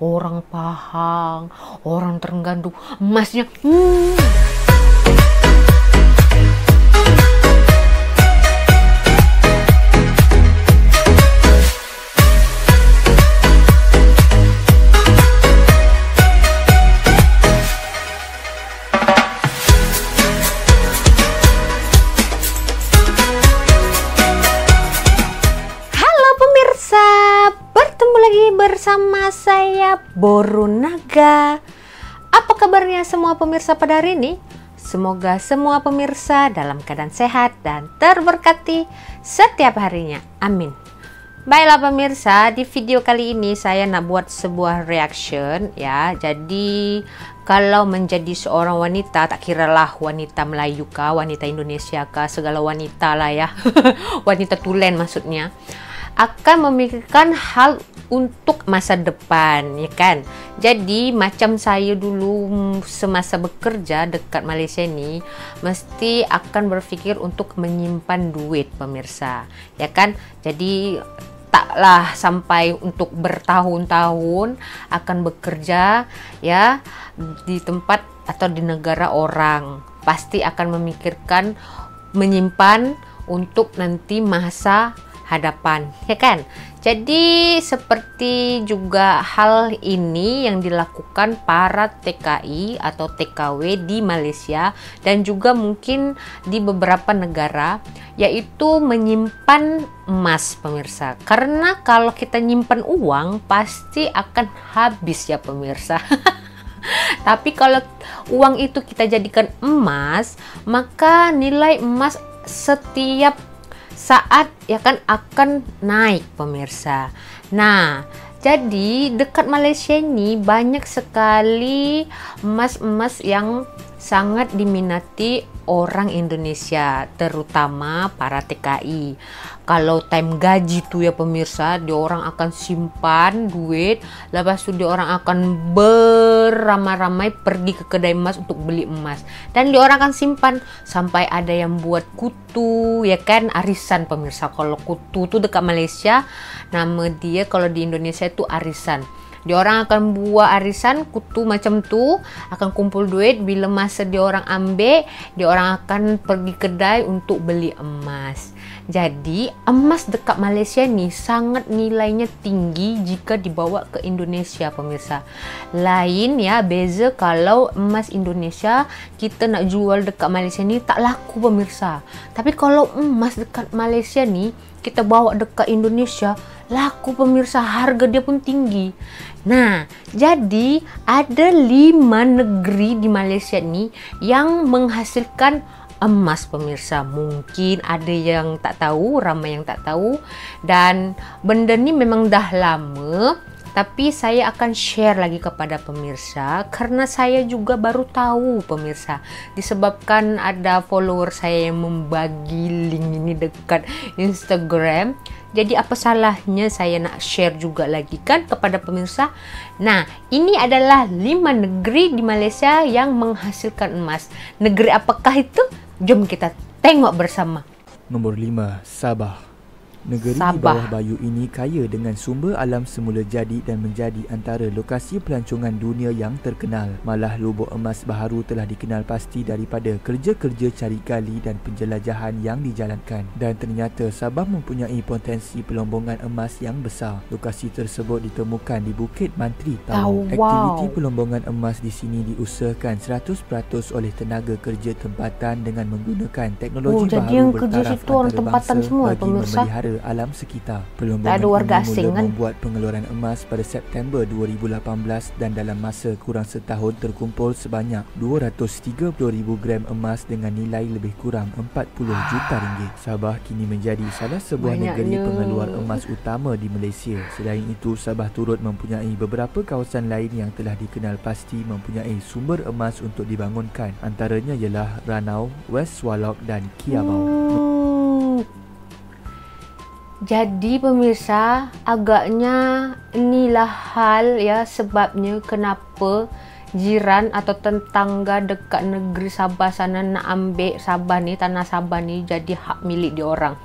orang Pahang, orang Terengganu, emasnya. Bersama saya Borunaga. Apa kabarnya semua pemirsa pada hari ini? Semoga semua pemirsa dalam keadaan sehat dan terberkati setiap harinya. Amin. Baiklah pemirsa, di video kali ini saya nak buat sebuah reaction ya. Jadi kalau menjadi seorang wanita, tak kiralah wanita Melayu kah, wanita Indonesia kah, segala wanita lah ya. Wanita tulen maksudnya, akan memikirkan hal untuk masa depan, ya kan? Jadi macam saya dulu semasa bekerja dekat Malaysia ni, mesti akan berfikir untuk menyimpan duit pemirsa, ya kan? Jadi taklah sampai untuk bertahun-tahun akan bekerja ya di tempat atau di negara orang, pasti akan memikirkan menyimpan untuk nanti masa hadapan, ya kan? Jadi seperti juga hal ini yang dilakukan para TKI atau TKW di Malaysia dan juga mungkin di beberapa negara, yaitu menyimpan emas pemirsa. Karena kalau kita nyimpan uang pasti akan habis ya pemirsa. Tapi kalau uang itu kita jadikan emas, maka nilai emas setiap saat ya kan akan naik pemirsa. Nah, jadi dekat Malaysia ini banyak sekali emas-emas yang sangat diminati orang Indonesia, terutama para TKI. Kalau time gaji tuh ya pemirsa, dia orang akan simpan duit, lepas itu dia orang akan beramai-ramai pergi ke kedai emas untuk beli emas, dan dia orang akan simpan sampai ada yang buat kutu, ya kan, arisan pemirsa. Kalau kutu tuh dekat Malaysia nama dia, kalau di Indonesia itu arisan. Dia orang akan buat arisan kutu macam tu, akan kumpul duit, bila masa dia orang ambil, dia orang akan pergi kedai untuk beli emas. Jadi emas dekat Malaysia ni sangat nilainya tinggi jika dibawa ke Indonesia pemirsa. Lain ya, beza kalau emas Indonesia kita nak jual dekat Malaysia ni tak laku pemirsa. Tapi kalau emas dekat Malaysia ni kita bawa dekat Indonesia laku pemirsa, harga dia pun tinggi. Nah, jadi ada 5 negeri di Malaysia ni yang menghasilkan emas pemirsa. Mungkin ada yang tak tahu, ramai yang tak tahu, dan benda ni memang dah lama, tapi saya akan share lagi kepada pemirsa karena saya juga baru tahu pemirsa, disebabkan ada follower saya yang membagi link ini dekat Instagram. Jadi apa salahnya saya nak share juga lagi kan kepada pemirsa. Nah, ini adalah 5 negeri di Malaysia yang menghasilkan emas. Negeri apakah itu? Jom kita tengok bersama. Nombor 5, Sabah. Negeri di bawah Bayu ini kaya dengan sumber alam semula jadi dan menjadi antara lokasi pelancongan dunia yang terkenal. Malah lubuk emas baharu telah dikenal pasti daripada kerja-kerja cari gali dan penjelajahan yang dijalankan. Dan ternyata Sabah mempunyai potensi pelombongan emas yang besar. Lokasi tersebut ditemukan di Bukit Mantri Tawau. Aktiviti pelombongan emas di sini diusahakan 100% oleh tenaga kerja tempatan dengan menggunakan teknologi baharu bertaraf antarabangsa bagi memelihara alam sekitar. Perlombongan ini mula membuat pengeluaran emas pada September 2018 dan dalam masa kurang setahun terkumpul sebanyak 230,000 gram emas dengan nilai lebih kurang 40 juta ringgit. Sabah kini menjadi salah sebuah negeri pengeluar emas utama di Malaysia. Selain itu, Sabah turut mempunyai beberapa kawasan lain yang telah dikenal pasti mempunyai sumber emas untuk dibangunkan. Antaranya ialah Ranau, West Swallock dan Kiabau. Jadi pemirsa, agaknya inilah hal ya sebabnya kenapa jiran atau tetangga dekat negeri Sabah sana nak ambil Sabah ni, tanah Sabah ni jadi hak milik dia orang.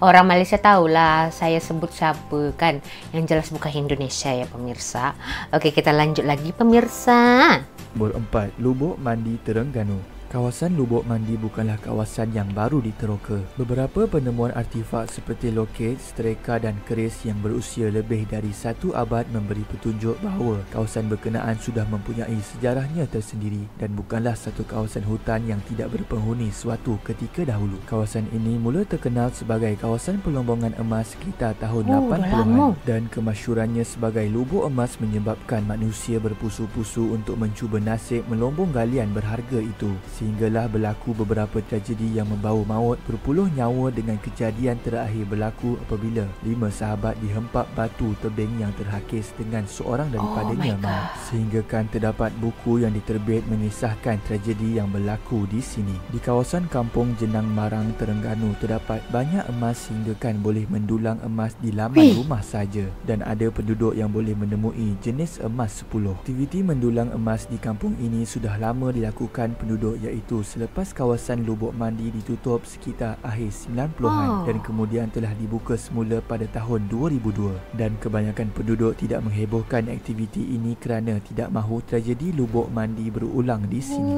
Orang Malaysia tahulah saya sebut siapa kan. Yang jelas bukan Indonesia ya pemirsa. Okey, kita lanjut lagi pemirsa. Nombor 4. Lubuk Mandi Terengganu. Kawasan Lubuk Mandi bukanlah kawasan yang baru diteroka. Beberapa penemuan artifak seperti loket, streka dan keris yang berusia lebih dari 1 abad memberi petunjuk bahawa kawasan berkenaan sudah mempunyai sejarahnya tersendiri dan bukanlah satu kawasan hutan yang tidak berpenghuni suatu ketika dahulu. Kawasan ini mula terkenal sebagai kawasan pelombongan emas sekitar tahun 80-an dan kemasyhurannya sebagai lubuk emas menyebabkan manusia berpusu-pusu untuk mencuba nasib melombong galian berharga itu. Sehinggalah berlaku beberapa tragedi yang membawa maut berpuluh nyawa dengan kejadian terakhir berlaku apabila 5 sahabat dihempap batu tebing yang terhakis dengan seorang daripadanya maut. Sehinggakan terdapat buku yang diterbit mengisahkan tragedi yang berlaku di sini. Di kawasan Kampung Jenang Marang, Terengganu terdapat banyak emas sehinggakan boleh mendulang emas di laman rumah saja dan ada penduduk yang boleh menemui jenis emas 10. Aktiviti mendulang emas di kampung ini sudah lama dilakukan penduduk iaitu selepas kawasan Lubuk Mandi ditutup sekitar akhir 90-an dan kemudian telah dibuka semula pada tahun 2002 dan kebanyakan penduduk tidak menghebohkan aktiviti ini kerana tidak mahu tragedi Lubuk Mandi berulang di sini.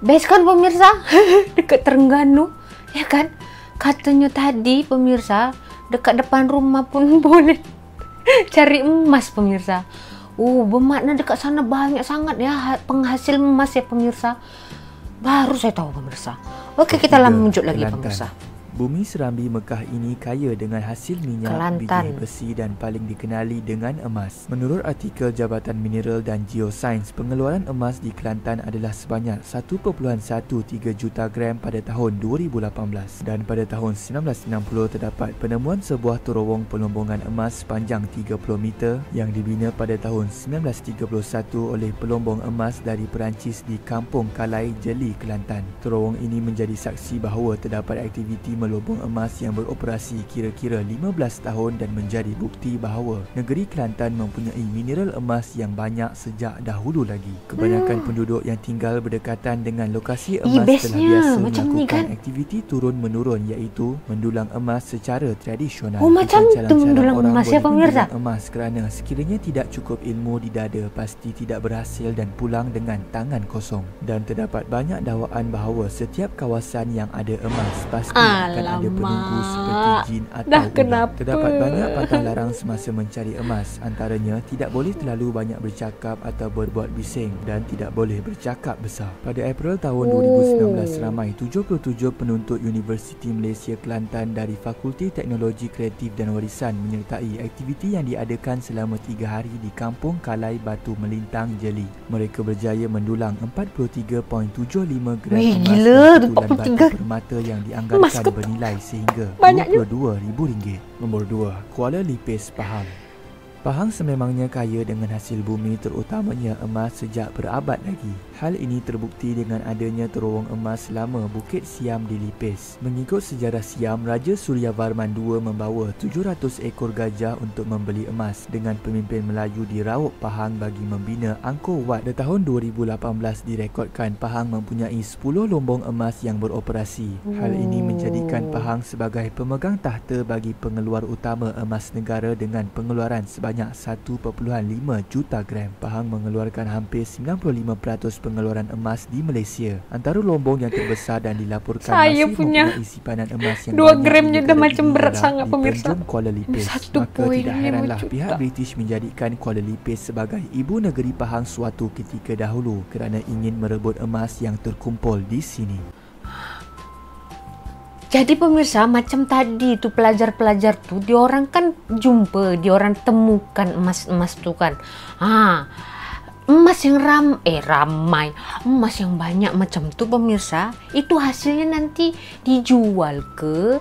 Best kan pemirsa? Dekat Terengganu, ya kan? Katanya tadi pemirsa, dekat depan rumah pun boleh cari emas pemirsa. Bermakna dekat sana banyak sangat ya penghasil emas ya pemirsa. Baru saya tahu pemirsa. Okey, kita lanjut lagi pemirsa. Bumi Serambi Mekah ini kaya dengan hasil minyak, biji besi dan paling dikenali dengan emas. Menurut artikel Jabatan Mineral dan Geosains, pengeluaran emas di Kelantan adalah sebanyak 1.13 juta gram pada tahun 2018 dan pada tahun 1990 terdapat penemuan sebuah terowong pelombongan emas sepanjang 30 meter yang dibina pada tahun 1931 oleh pelombong emas dari Perancis di Kampung Kalai, Jeli, Kelantan. Terowong ini menjadi saksi bahawa terdapat aktiviti melobong emas yang beroperasi kira-kira 15 tahun dan menjadi bukti bahawa negeri Kelantan mempunyai mineral emas yang banyak sejak dahulu lagi. Kebanyakan penduduk yang tinggal berdekatan dengan lokasi emas telah biasa melakukan aktiviti turun-menurun iaitu mendulang emas secara tradisional. Macam tu mendulang emas ya pemirsa. Emas kerana sekiranya tidak cukup ilmu di dada pasti tidak berhasil dan pulang dengan tangan kosong. Dan terdapat banyak dakwaan bahawa setiap kawasan yang ada emas pasti akan ada penunggu seperti jin atau ular. Terdapat banyak pantang larang semasa mencari emas. Antaranya tidak boleh terlalu banyak bercakap atau berbuat bising dan tidak boleh bercakap besar. Pada April tahun 2019, ramai 77 penuntut Universiti Malaysia Kelantan dari Fakulti Teknologi Kreatif dan Warisan menyertai aktiviti yang diadakan selama 3 hari di Kampung Kalai, Batu Melintang, Jeli. Mereka berjaya mendulang 43.75 gram emas dan batu permata yang dianggarkan bernilai sehingga RM22,000. Nombor 2. Kuala Lipis, Pahang. Pahang sememangnya kaya dengan hasil bumi terutamanya emas sejak berabad lagi. Hal ini terbukti dengan adanya terowong emas lama Bukit Siam di Lipis. Mengikut sejarah Siam, Raja Surya Varman II membawa 700 ekor gajah untuk membeli emas dengan pemimpin Melayu di Raub Pahang bagi membina Angkor Wat. Pada tahun 2018 direkodkan Pahang mempunyai 10 lombong emas yang beroperasi. Hal ini menjadikan Pahang sebagai pemegang tahta bagi pengeluar utama emas negara dengan pengeluaran sebanyak 1.5 juta gram. Pahang mengeluarkan hampir 95% pengeluaran emas di Malaysia. Antara lombong yang terbesar dan dilaporkan masih mempunyai simpanan emas yang 2 gramnya dah macam berat sangat pemirsa. Kuala Lipis. Maka tidak heranlah pihak British menjadikan Kuala Lipis sebagai ibu negeri Pahang suatu ketika dahulu kerana ingin merebut emas yang terkumpul di sini. Jadi pemirsa, macam tadi tu pelajar-pelajar tu diorang kan jumpa, diorang temukan emas-emas tu kan. Emas yang ramai, emas yang banyak macam tu pemirsa, itu hasilnya nanti dijual ke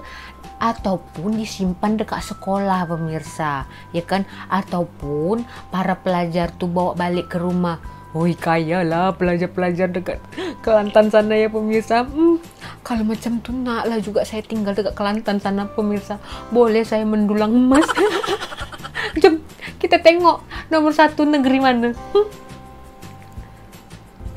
ataupun disimpan dekat sekolah pemirsa, ya kan? Ataupun para pelajar tu bawa balik ke rumah. Kaya lah pelajar-pelajar dekat Kelantan sana ya pemirsa. Kalau macam tu naklah juga saya tinggal dekat Kelantan sana pemirsa. Boleh saya mendulang emas. Jom kita tengok nomor 1 negeri mana.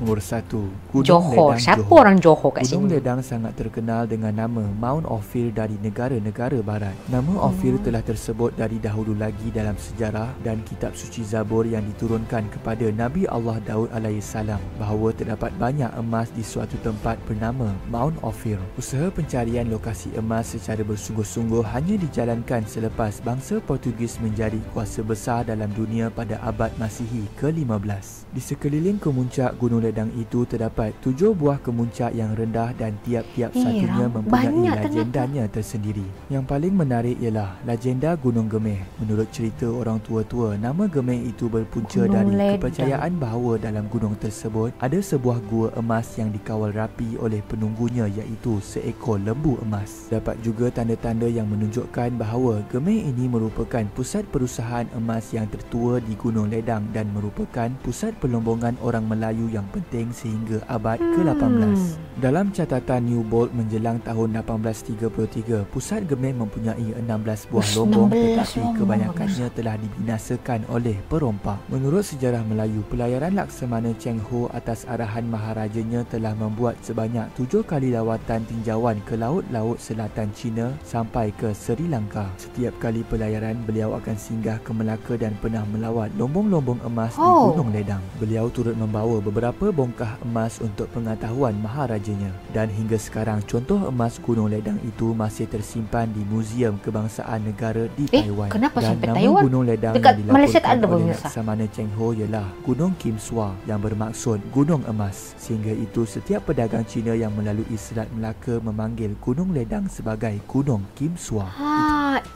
Nomor 1, Gunung Johor. Ledang Siapa Johor. orang Johor kat Gunung sini? Ledang sangat terkenal dengan nama Mount Ophir dari negara-negara barat. Nama Ophir telah tersebut dari dahulu lagi dalam sejarah dan kitab suci Zabur yang diturunkan kepada Nabi Allah Daud alaihissalam bahawa terdapat banyak emas di suatu tempat bernama Mount Ophir. Usaha pencarian lokasi emas secara bersungguh-sungguh hanya dijalankan selepas bangsa Portugis menjadi kuasa besar dalam dunia pada abad Masihi ke-15. Di sekeliling kemuncak Gunung Ledang itu terdapat 7 buah kemuncak yang rendah dan tiap-tiap satunya mempunyai legendanya tersendiri. Yang paling menarik ialah legenda Gunung Gemeh. Menurut cerita orang tua-tua, nama Gemeh itu berpunca dari kepercayaan bahawa dalam gunung tersebut ada sebuah gua emas yang dikawal rapi oleh penunggunya iaitu seekor lembu emas. Dapat juga tanda-tanda yang menunjukkan bahawa Gemeh ini merupakan pusat perusahaan emas yang tertua di Gunung Ledang dan merupakan pusat pelombongan orang Melayu yang penting sehingga abad ke-18. Dalam catatan New Bold menjelang tahun 1833, pusat Gemeh mempunyai 16 buah lombong tetapi kebanyakannya telah dibinasakan oleh perompak. Menurut sejarah Melayu, pelayaran Laksamana Cheng Ho atas arahan maharajanya telah membuat sebanyak 7 kali lawatan tinjauan ke laut-laut selatan China sampai ke Sri Lanka. Setiap kali pelayaran, beliau akan singgah ke Melaka dan pernah melawat lombong-lombong emas di Gunung Ledang. Beliau turut membawa beberapa bongkah emas untuk pengetahuan maharajanya. Dan hingga sekarang, contoh emas Gunung Ledang itu masih tersimpan di Muzium Kebangsaan Negara di Taiwan. Kenapa dan sampai nama Taiwan? Gunung Ledang Dekat yang Malaysia tak ada dilaporkan oleh pemirsa. Laksamana Cheng Ho ialah Gunung Kim Sua yang bermaksud Gunung Emas. Sehingga itu setiap pedagang Cina yang melalui Selat Melaka memanggil Gunung Ledang sebagai Gunung Kim Sua.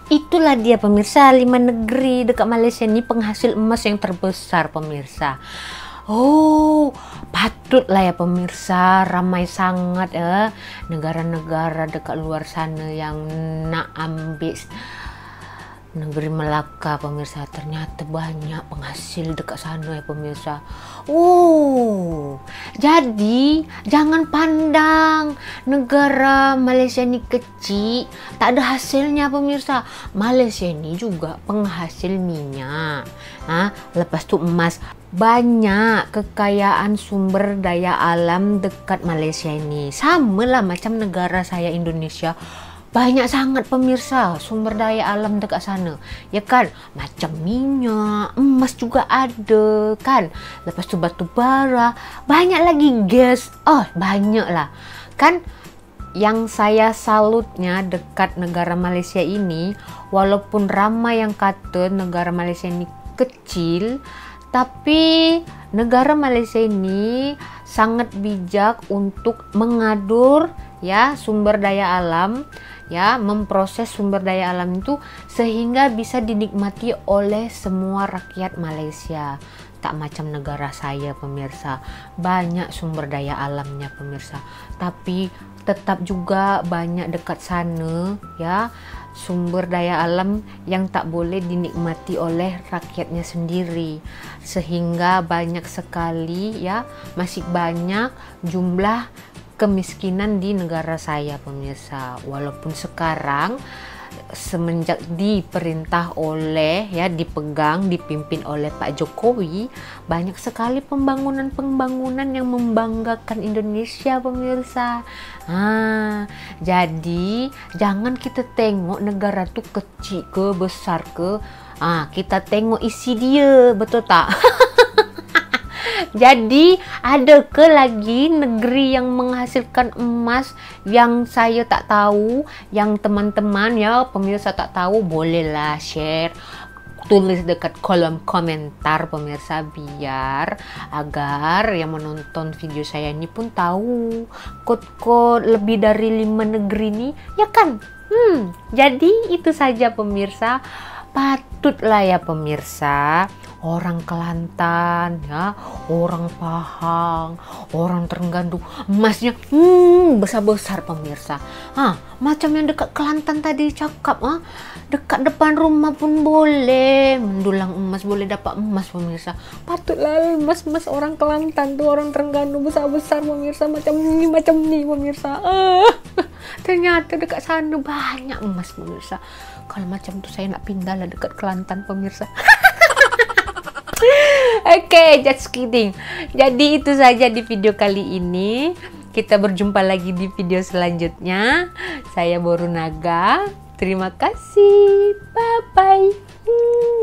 Itulah dia pemirsa, 5 negeri dekat Malaysia ni penghasil emas yang terbesar pemirsa. Patutlah ya pemirsa, ramai sangat negara-negara dekat luar sana yang nak ambil negeri Melaka pemirsa. Ternyata banyak penghasil dekat sana ya pemirsa. Jadi jangan pandang negara Malaysia ni kecil, tak ada hasilnya pemirsa. Malaysia ni juga penghasil minyak. Lepas tu emas. Banyak kekayaan sumber daya alam dekat Malaysia ini. Samalah macam negara saya Indonesia. Banyak sangat pemirsa sumber daya alam dekat sana. Ya kan? Macam minyak, emas juga ada kan. Lepas tu batu bara, banyak lagi gas. Banyak lah. Kan yang saya salutnya dekat negara Malaysia ini, walaupun ramai yang kata negara Malaysia ini kecil, tapi negara Malaysia ini sangat bijak untuk mengatur sumber daya alam, memproses sumber daya alam itu sehingga bisa dinikmati oleh semua rakyat Malaysia. Tak macam negara saya pemirsa, banyak sumber daya alamnya pemirsa, tapi tetap juga banyak dekat sana sumber daya alam yang tak boleh dinikmati oleh rakyatnya sendiri, sehingga banyak sekali masih banyak jumlah kemiskinan di negara saya pemirsa. Walaupun sekarang semenjak diperintah oleh dipimpin oleh Pak Jokowi, banyak sekali pembangunan yang membanggakan Indonesia pemirsa. Jadi jangan kita tengok negara tu kecil ke besar ke, kita tengok isi dia, betul tak? Jadi ada ke lagi negeri yang menghasilkan emas yang saya tak tahu, yang teman-teman pemirsa tak tahu, bolehlah share, tulis dekat kolom komentar pemirsa, biar agar yang menonton video saya ini pun tahu kod-kod lebih dari 5 negeri ini, ya kan? Jadi itu saja pemirsa. Patutlah ya pemirsa, orang Kelantan orang Pahang, orang Terengganu emasnya besar-besar pemirsa. Macam yang dekat Kelantan tadi cakap, dekat depan rumah pun boleh mendulang emas, boleh dapat emas pemirsa. Patutlah emas-emas orang Kelantan tuh, orang Terengganu besar-besar pemirsa, macam ni pemirsa. Ternyata dekat sana banyak emas pemirsa. Kalau macam tu saya nak pindahlah dekat Kelantan pemirsa. Oke, just kidding. Jadi itu saja di video kali ini. Kita berjumpa lagi di video selanjutnya. Saya Boru Naga. Terima kasih. Bye-bye.